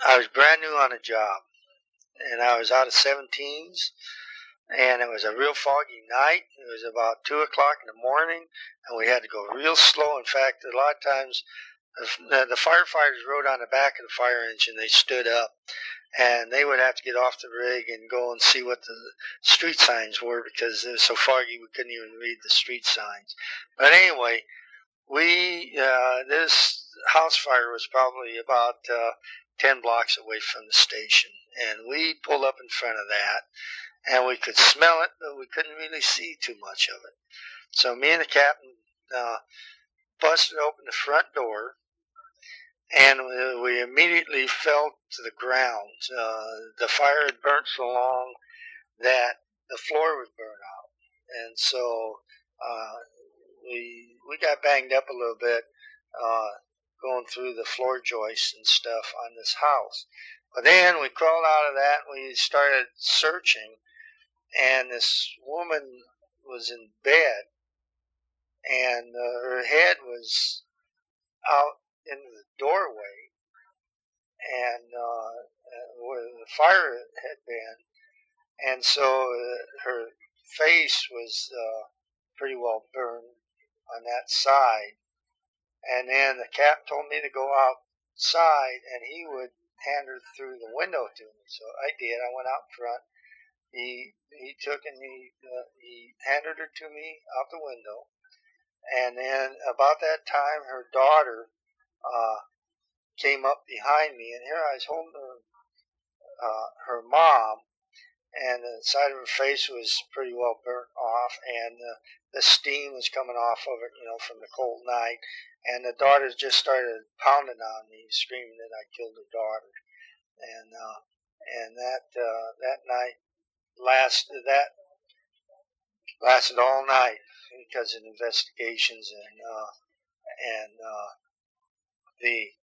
I was brand new on a job, and I was out of 17s, and it was a real foggy night. It was about 2 o'clock in the morning, and we had to go real slow. In fact, a lot of times the firefighters rode on the back of the fire engine. They stood up, and they would have to get off the rig and go and see what the street signs were because it was so foggy we couldn't even read the street signs. But anyway, this house fire was probably about 10 blocks away from the station, and we pulled up in front of that, and we could smell it, but we couldn't really see too much of it. So me and the captain busted open the front door, and we immediately fell to the ground. The fire had burnt so long that the floor was burned out, and so we got banged up a little bit going through the floor joists and stuff on this house. But then we crawled out of that and we started searching, and this woman was in bed, and her head was out in the doorway, and where the fire had been, and so her face was pretty well burned on that side. And then the cap told me to go outside, and he would hand her through the window to me. So I did. I went out front. He took and he handed her to me out the window. And then about that time, her daughter came up behind me, and here I was holding her mom, and the side of her face was pretty well burnt off, and the steam was coming off of it, from the cold night. And the daughter just started pounding on me, screaming that I killed her daughter. And that night lasted all night because of investigations, and the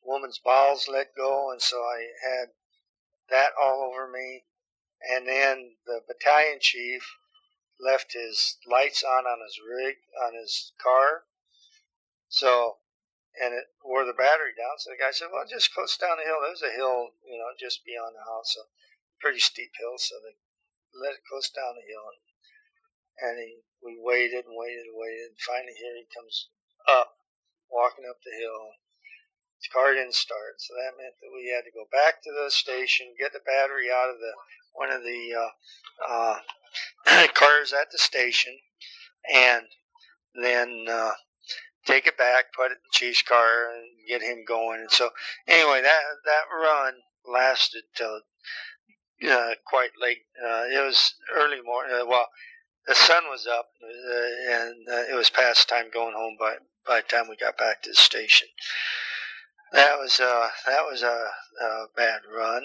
woman's bowels let go, and so I had that all over me. And then the battalion chief left his lights on his rig, on his car. So, and it wore the battery down. So the guy said, well, just close down the hill. There's a hill, just beyond the house, a pretty steep hill. So they let it close down the hill. And we waited and waited and waited. And finally here he comes up, walking up the hill. His car didn't start. So that meant that we had to go back to the station, get the battery out of one of the cars at the station, and then take it back, put it in the chief's car, and get him going. And so, anyway, that run lasted till quite late. It was early morning. Well, the sun was up, and it was past time going home by the time we got back to the station. That was a bad run.